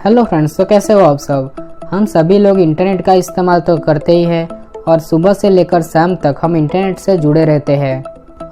Hello friends, तो कैसे हो आप सब। हम सभी लोग इंटरनेट का इस्तेमाल तो करते ही है और सुबह से लेकर शाम तक हम इंटरनेट से जुड़े रहते हैं।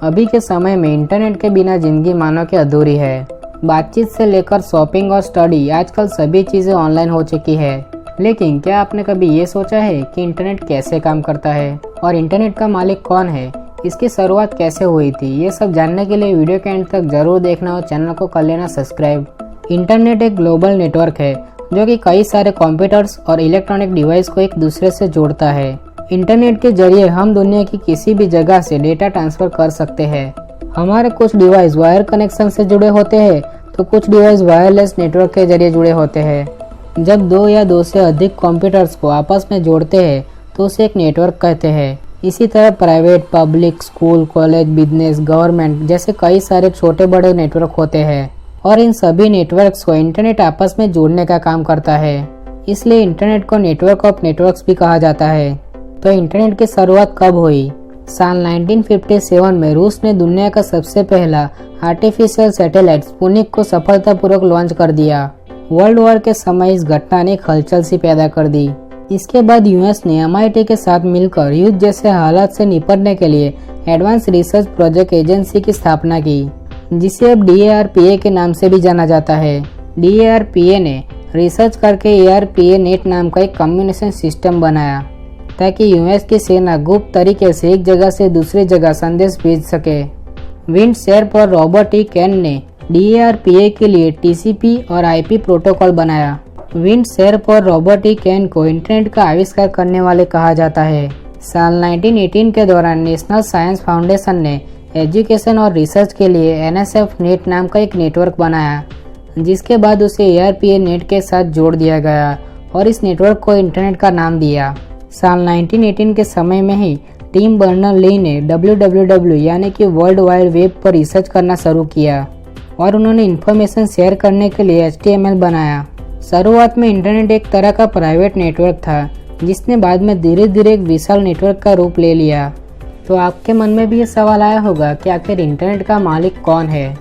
अभी के समय में इंटरनेट के बिना जिंदगी मानो कि अधूरी है। बातचीत से लेकर शॉपिंग और स्टडी, आजकल सभी चीज़ें ऑनलाइन हो चुकी है। लेकिन क्या आपने कभी ये सोचा है कि इंटरनेट कैसे काम करता है और इंटरनेट का मालिक कौन है, इसकी शुरुआत कैसे हुई थी? ये सब जानने के लिए वीडियो के एंड तक जरूर देखना और चैनल को कर लेना सब्सक्राइब। इंटरनेट एक ग्लोबल नेटवर्क है जो कि कई सारे कंप्यूटर्स और इलेक्ट्रॉनिक डिवाइस को एक दूसरे से जोड़ता है। इंटरनेट के जरिए हम दुनिया की किसी भी जगह से डेटा ट्रांसफर कर सकते हैं। हमारे कुछ डिवाइस वायर कनेक्शन से जुड़े होते हैं तो कुछ डिवाइस वायरलेस नेटवर्क के जरिए जुड़े होते हैं। जब दो या दो से अधिक कंप्यूटर्स को आपस में जोड़ते हैं तो उसे एक नेटवर्क कहते हैं। इसी तरह private, public, school, college, business, government जैसे कई सारे छोटे बड़े नेटवर्क होते हैं और इन सभी नेटवर्क्स को इंटरनेट आपस में जोड़ने का काम करता है। इसलिए इंटरनेट को नेटवर्क ऑफ नेटवर्क्स भी कहा जाता है। तो इंटरनेट की शुरुआत कब हुई? साल 1957 में रूस ने दुनिया का सबसे पहला आर्टिफिशियल सैटेलाइट स्पुतनिक को सफलतापूर्वक लॉन्च कर दिया। वर्ल्ड वॉर के समय इस घटना ने एक हलचल सी पैदा कर दी। इसके बाद यूएस ने MIT के साथ मिलकर युद्ध जैसे हालात से निपटने के लिए एडवांस रिसर्च प्रोजेक्ट एजेंसी की स्थापना की, जिसे अब DARPA के नाम से भी जाना जाता है। DARPA ने रिसर्च करके ARPA नेट नाम का एक कम्युनिकेशन सिस्टम बनाया ताकि यूएस की सेना गुप्त तरीके से एक जगह से दूसरी जगह संदेश भेज सके। विंडसर्फ और रॉबर्ट E. कैन ने DARPA के लिए TCP और IP प्रोटोकॉल बनाया। विंडसर्फ और रॉबर्ट E. कैन को इंटरनेट का आविष्कार करने वाले कहा जाता है। साल 1918 के दौरान नेशनल साइंस फाउंडेशन ने एजुकेशन और रिसर्च के लिए NSF नेट नाम का एक नेटवर्क बनाया, जिसके बाद उसे ARPA नेट के साथ जोड़ दिया गया और इस नेटवर्क को इंटरनेट का नाम दिया। साल 1918 के समय में ही टिम बर्नर-ली ने WWW यानी कि वर्ल्ड वाइड वेब पर रिसर्च करना शुरू किया और उन्होंने इंफॉर्मेशन शेयर करने के लिए HTML बनाया। शुरुआत में इंटरनेट एक तरह का प्राइवेट नेटवर्क था, जिसने बाद में धीरे धीरे एक विशाल नेटवर्क का रूप ले लिया। तो आपके मन में भी ये सवाल आया होगा कि आखिर इंटरनेट का मालिक कौन है।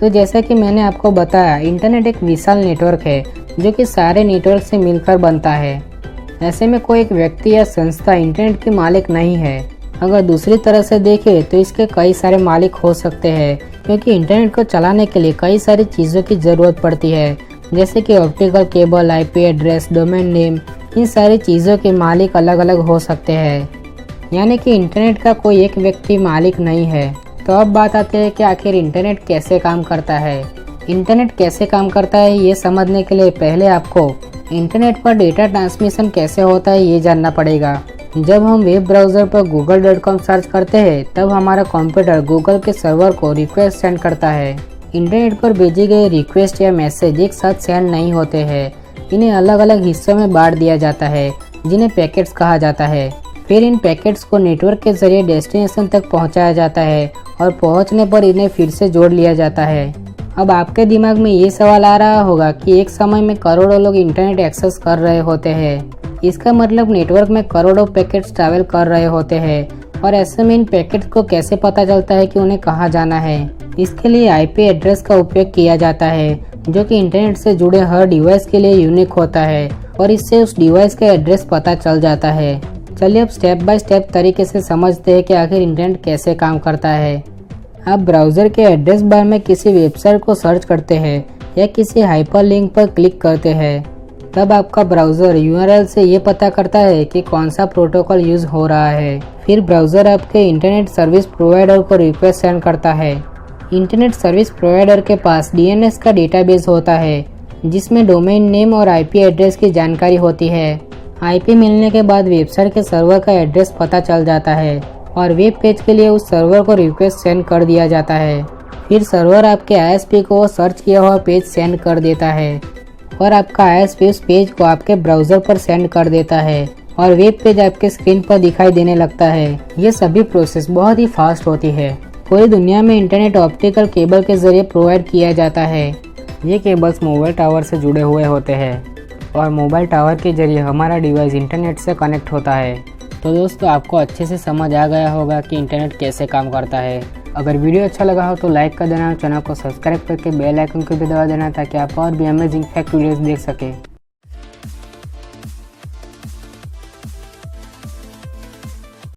तो जैसा कि मैंने आपको बताया, इंटरनेट एक विशाल नेटवर्क है जो कि सारे नेटवर्क से मिलकर बनता है। ऐसे में कोई एक व्यक्ति या संस्था इंटरनेट के मालिक नहीं है। अगर दूसरी तरह से देखें तो इसके कई सारे मालिक हो सकते हैं, क्योंकि इंटरनेट को चलाने के लिए कई सारी चीज़ों की ज़रूरत पड़ती है, जैसे कि optical cable, IP address, domain name. इन सारी चीज़ों के मालिक अलग अलग हो सकते हैं, यानी कि इंटरनेट का कोई एक व्यक्ति मालिक नहीं है। तो अब बात आती है कि आखिर इंटरनेट कैसे काम करता है। इंटरनेट कैसे काम करता है ये समझने के लिए पहले आपको इंटरनेट पर डेटा ट्रांसमिशन कैसे होता है ये जानना पड़ेगा। जब हम वेब ब्राउज़र पर google.com सर्च करते हैं तब हमारा कंप्यूटर गूगल के सर्वर को रिक्वेस्ट सेंड करता है। इंटरनेट पर भेजे गए रिक्वेस्ट या मैसेज एक साथ सेंड नहीं होते हैं। इन्हें अलग अलग हिस्सों में बांट दिया जाता है, जिन्हें पैकेट्स कहा जाता है। फिर इन पैकेट्स को नेटवर्क के जरिए डेस्टिनेशन तक पहुंचाया जाता है और पहुंचने पर इन्हें फिर से जोड़ लिया जाता है। अब आपके दिमाग में ये सवाल आ रहा होगा कि एक समय में करोड़ों लोग इंटरनेट एक्सेस कर रहे होते हैं। इसका मतलब नेटवर्क में करोड़ों पैकेट्स ट्रैवल कर रहे होते हैं और ऐसे में इन पैकेट्स को कैसे पता चलता है कि उन्हें कहाँ जाना है। इसके लिए IP एड्रेस का उपयोग किया जाता है, जो कि इंटरनेट से जुड़े हर डिवाइस के लिए यूनिक होता है और इससे उस डिवाइस का एड्रेस पता चल जाता है। चलिए अब स्टेप बाय स्टेप तरीके से समझते हैं कि आखिर इंटरनेट कैसे काम करता है। आप ब्राउज़र के एड्रेस बार में किसी वेबसाइट को सर्च करते हैं या किसी हाइपरलिंक पर क्लिक करते हैं, तब आपका ब्राउज़र URL से ये पता करता है कि कौन सा प्रोटोकॉल यूज़ हो रहा है। फिर ब्राउज़र आपके इंटरनेट सर्विस प्रोवाइडर को रिक्वेस्ट सेंड करता है। इंटरनेट सर्विस प्रोवाइडर के पास DNS का डेटाबेस होता है, जिसमें डोमेन नेम और IP एड्रेस की जानकारी होती है। IP मिलने के बाद वेबसाइट के सर्वर का एड्रेस पता चल जाता है और वेब पेज के लिए उस सर्वर को रिक्वेस्ट सेंड कर दिया जाता है। फिर सर्वर आपके ISP को सर्च किया हुआ पेज सेंड कर देता है और आपका ISP उस पेज को आपके ब्राउज़र पर सेंड कर देता है और वेब पेज आपके स्क्रीन पर दिखाई देने लगता है। ये सभी प्रोसेस बहुत ही फास्ट होती है। पूरी दुनिया में इंटरनेट ऑप्टिकल केबल के जरिए प्रोवाइड किया जाता है। ये केबल्स मोबाइल टावर से जुड़े हुए होते हैं और मोबाइल टावर के जरिए हमारा डिवाइस इंटरनेट से कनेक्ट होता है। तो दोस्तों, आपको अच्छे से समझ आ गया होगा कि इंटरनेट कैसे काम करता है। अगर वीडियो अच्छा लगा हो तो लाइक कर देना और चैनल को सब्सक्राइब करके बेल आइकन को भी दबा देना ताकि आप और भी अमेजिंग फैक्ट वीडियोस देख सकें।